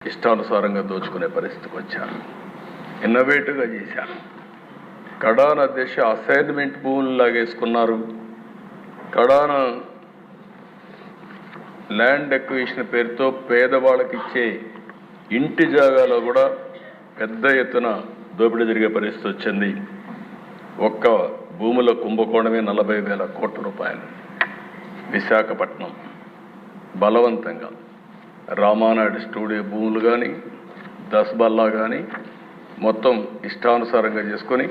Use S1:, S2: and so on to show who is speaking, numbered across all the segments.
S1: ఇష్టానుసారంగా దోచుకునే పరిస్థితికి వచ్చారు. ఇన్నోవేటివ్గా చేశారు. కడాన దేశ అసైన్మెంట్ భూములు లాగేసుకున్నారు. కడాన ల్యాండ్ ఎక్విజిషన్ పేరుతో పేదవాళ్ళకి ఇచ్చే ఇంటి జాగాలో కూడా పెద్ద ఎత్తున దోపిడీ జరిగే పరిస్థితి వచ్చింది. ఒక్క భూముల కుంభకోణమే 40,000 కోట్ల రూపాయలు. విశాఖపట్నం బలవంతంగా రామానాయుడు స్టూడియో భూములు కానీ దస్బల్లా కానీ మొత్తం ఇష్టానుసారంగా చేసుకొని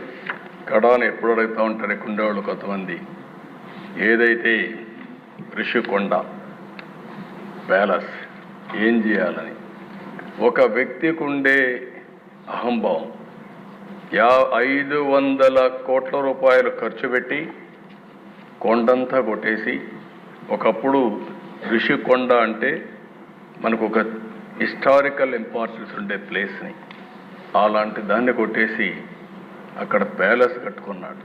S1: కడాను ఎప్పుడు అడుగుతూ ఉంటారు ఉండేవాళ్ళు కొంతమంది. ఏదైతే ఋషికొండ ప్యాలెస్ ఏం చేయాలని ఒక వ్యక్తికి ఉండే అహంభావం 500 కోట్ల రూపాయలు ఖర్చు పెట్టి కొండంతా కొట్టేసి, ఒకప్పుడు ఋషికొండ అంటే మనకు ఒక హిస్టారికల్ ఇంపార్టెన్స్ ఉండే ప్లేస్ని అలాంటి దాన్ని కొట్టేసి అక్కడ ప్యాలెస్ కట్టుకున్నాడు.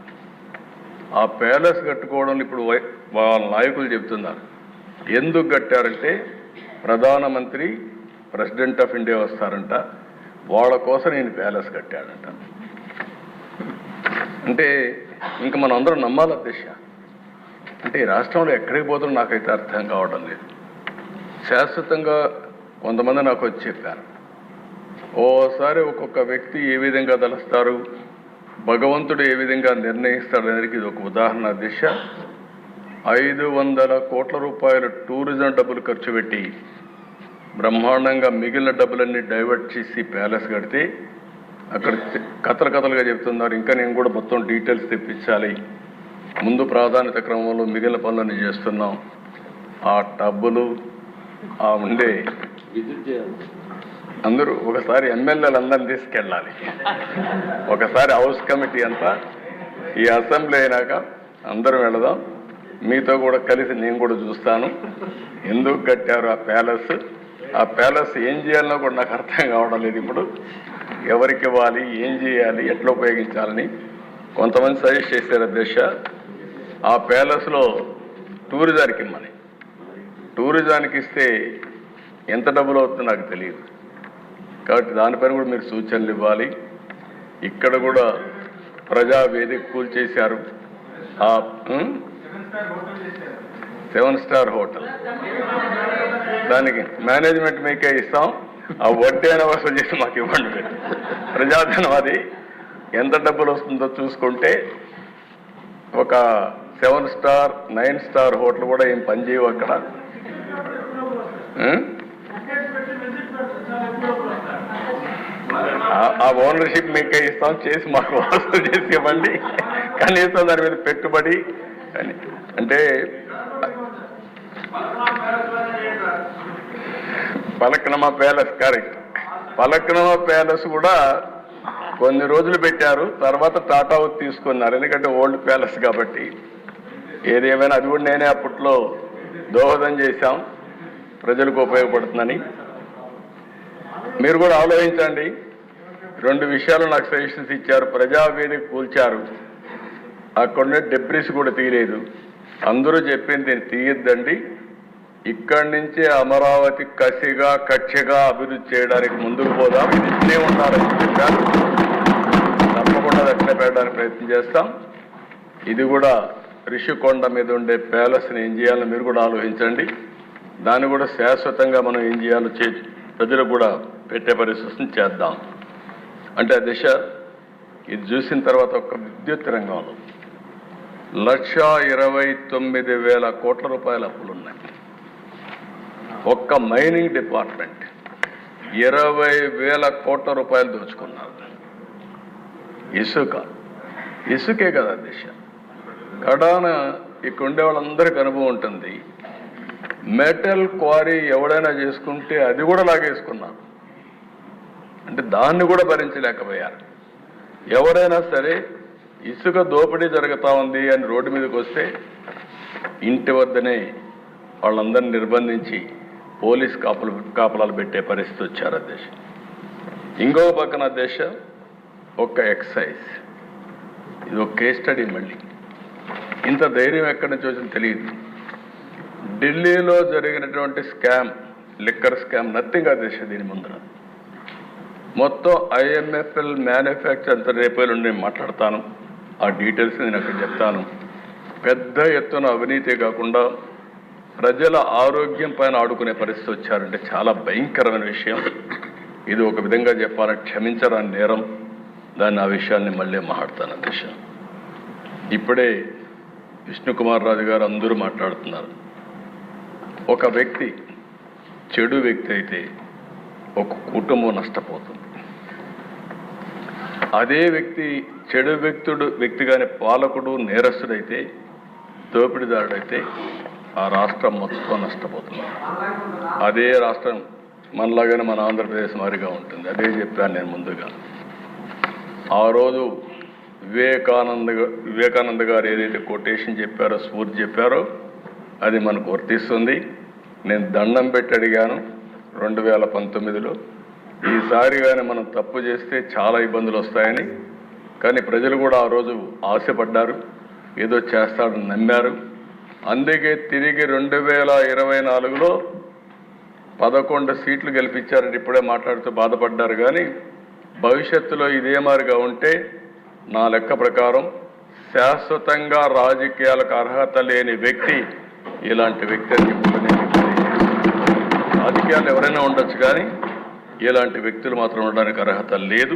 S1: ఆ ప్యాలెస్ కట్టుకోవడం ఇప్పుడు వాళ్ళ నాయకులు చెబుతున్నారు. ఎందుకు కట్టారంటే ప్రధానమంత్రి ప్రెసిడెంట్ ఆఫ్ ఇండియా వస్తారంట, వాళ్ళ కోసం నేను ప్యాలెస్ కట్టాడంట. అంటే ఇంకా మనం అందరం నమ్మాలి దిశ. అంటే ఈ రాష్ట్రంలో ఎక్కడికి పోతుందో నాకైతే అర్థం కావడం లేదు. శాశ్వతంగా కొంతమంది నాకు వచ్చి చెప్పారు, ఓసారి ఒక్కొక్క వ్యక్తి ఏ విధంగా తలుస్తారు, భగవంతుడు ఏ విధంగా నిర్ణయిస్తాడు అనేది ఇది ఒక ఉదాహరణ దిశ. 500 కోట్ల రూపాయలు టూరిజం డబ్బులు ఖర్చు పెట్టి బ్రహ్మాండంగా మిగిలిన డబ్బులన్నీ డైవర్ట్ చేసి ప్యాలెస్ కడితే అక్కడ కథలుగా చెప్తున్నారు. ఇంకా నేను కూడా మొత్తం డీటెయిల్స్ తెప్పించాలి, ముందు ప్రాధాన్యత క్రమంలో మిగిలిన పనులన్నీ చేస్తున్నాం. ఆ డబ్బులు ఆ ఉండే అందరూ ఒకసారి ఎమ్మెల్యేలు అందరిని తీసుకెళ్ళాలి. ఒకసారి హౌస్ కమిటీ అంతా ఈ అసెంబ్లీ అయినాక అందరూ వెళదాం, మీతో కూడా కలిసి నేను కూడా చూస్తాను ఎందుకు కట్టారు ఆ ప్యాలెస్. ఆ ప్యాలెస్ ఏం చేయాలనో కూడా నాకు అర్థం కావడం లేదు. ఇప్పుడు ఎవరికి ఇవ్వాలి, ఏం చేయాలి, ఎట్లా ఉపయోగించాలని కొంతమంది సజెస్ట్ చేశారు అధ్యక్ష. ఆ ప్యాలెస్లో టూరిజానికి ఇమ్మని. టూరిజానికి ఇస్తే ఎంత డబ్బులు అవుతుందో నాకు తెలియదు, కాబట్టి దానిపైన కూడా మీరు సూచనలు ఇవ్వాలి. ఇక్కడ కూడా ప్రజావేదిక కూల్చేశారు. ఆ 7 స్టార్ హోటల్ దానికి మేనేజ్మెంట్ మీకే ఇస్తాం, ఆ వడ్డీ అయినా వసూలు చేసి మాకు ఇవ్వండి. ప్రజాధనం అది ఎంత డబ్బులు వస్తుందో చూసుకుంటే ఒక 7 స్టార్ 9 స్టార్ హోటల్ కూడా ఏం పనిచేయవు అక్కడ. ఆ ఓనర్షిప్ మీకే ఇస్తాం, చేసి మాకు వసూలు చేసి ఇవ్వండి, కనీసం దాని మీద పెట్టుబడి అని. అంటే పలక్నమా ప్యాలెస్ కరెక్ట్. పలక్నమా ప్యాలెస్ కూడా కొన్ని రోజులు పెట్టారు, తర్వాత టాటా తీసుకున్నారు, ఎందుకంటే ఓల్డ్ ప్యాలెస్ కాబట్టి. ఏదేమైనా అది కూడా నేనే అప్పట్లో దోహదం చేశాం, ప్రజలకు ఉపయోగపడుతుందని. మీరు కూడా ఆలోచించండి. 2 విషయాలు నాకు సజెషన్స్ ఇచ్చారు. ప్రజావేదిక కూల్చారు, అక్కడున్న డెబ్రిస్ కూడా తీయలేదు. అందరూ చెప్పింది దీన్ని తీయద్దండి, ఇక్కడి నుంచే అమరావతి కక్షగా అభివృద్ధి చేయడానికి ముందుకు పోదాం, ఇది ఇట్లే ఉండాలని చెప్పారు. తప్పకుండా అట్లే పెట్టడానికి ప్రయత్నం చేస్తాం. ఇది కూడా ఋషికొండ మీద ఉండే ప్యాలెస్ని ఏం చేయాలో మీరు కూడా ఆలోచించండి. దాన్ని కూడా శాశ్వతంగా మనం ఏం చేయాలో ప్రజలకు కూడా పెట్టే పరిస్థితిని చేద్దాం. అంటే ఆ దిశ ఇది చూసిన తర్వాత ఒక విద్యుత్ రంగంలో 1,29,000 కోట్ల రూపాయల అప్పులున్నాయి. ఒక్క మైనింగ్ డిపార్ట్మెంట్ 20,000 కోట్ల రూపాయలు దోచుకున్నారు. ఇసుకే కదా దిశ. కడాన ఇక్కడ ఉండే వాళ్ళందరికీ అనుభవం ఉంటుంది. మెటల్ క్వారీ ఎవడైనా చేసుకుంటే అది కూడా లాగేసుకున్నారు. అంటే దాన్ని కూడా భరించలేకపోయారు. ఎవరైనా సరే ఇసుక దోపిడీ జరుగుతూ ఉంది అని రోడ్డు మీదకి వస్తే ఇంటి వద్దనే వాళ్ళందరినీ నిర్బంధించి పోలీస్ కాపలాలు పెట్టే పరిస్థితి వచ్చారు అధ్యక్ష. ఇంకో పక్కన అధ్యక్ష ఒక్క ఎక్సైజ్, ఇది ఒక కేస్ స్టడీ. మళ్ళీ ఇంత ధైర్యం ఎక్కడి నుంచి వచ్చిందో తెలియదు. ఢిల్లీలో జరిగినటువంటి స్కామ్ లిక్కర్ స్కామ్ నథింగ్ అధ్యక్ష. దీని ముందర మొత్తం ఐఎంఎఫ్ఎల్ మ్యానుఫ్యాక్చర్ అంత రేపు నుండి నేను మాట్లాడతాను. ఆ డీటెయిల్స్ నేను అక్కడ చెప్తాను. పెద్ద ఎత్తున అవినీతి కాకుండా ప్రజల ఆరోగ్యం పైన ఆడుకునే పరిస్థితి వచ్చారంటే చాలా భయంకరమైన విషయం. ఇది ఒక విధంగా చెప్పాలని క్షమించరాని నేరం. దాన్ని ఆ విషయాన్ని మళ్ళీ మాట్లాడతాను అధ్యక్ష. ఇప్పుడే విష్ణుకుమార్ రాజు గారు అందరూ మాట్లాడుతున్నారు. ఒక వ్యక్తి చెడు వ్యక్తి అయితే ఒక కుటుంబం నష్టపోతుంది. అదే వ్యక్తి చెడు వ్యక్తిగానే పాలకుడు నేరస్తుడైతే, దోపిడీదారుడైతే ఆ రాష్ట్రం మొత్తం నష్టపోతుంది. అదే రాష్ట్రం మనలాగానే మన ఆంధ్రప్రదేశ్ మాదిరిగా ఉంటుంది. అదే చెప్పాను నేను ముందుగా. ఆ రోజు వివేకానంద గారు ఏదైతే కొటేషన్ చెప్పారో, స్ఫూర్తి చెప్పారో అది మనకు వర్తిస్తుంది. నేను దండం పెట్టి అడిగాను 2019లో, ఈసారి కానీ మనం తప్పు చేస్తే చాలా ఇబ్బందులు వస్తాయని. కానీ ప్రజలు కూడా ఆ రోజు ఆశపడ్డారు, ఏదో చేస్తాడని నమ్మారు. అందుకే తిరిగి 2024లో 11 సీట్లు గెలిపించారని ఇప్పుడే మాట్లాడుతూ బాధపడ్డారు. కానీ భవిష్యత్తులో ఇదే మాదిరిగా ఉంటే నా లెక్క ప్రకారం శాశ్వతంగా రాజకీయాలకు అర్హత లేని వ్యక్తి ఇలాంటి వ్యక్తి అని రాజకీయాలు ఎవరైనా ఉండొచ్చు, కానీ ఇలాంటి వ్యక్తులు మాత్రం ఉండడానికి అర్హత లేదు.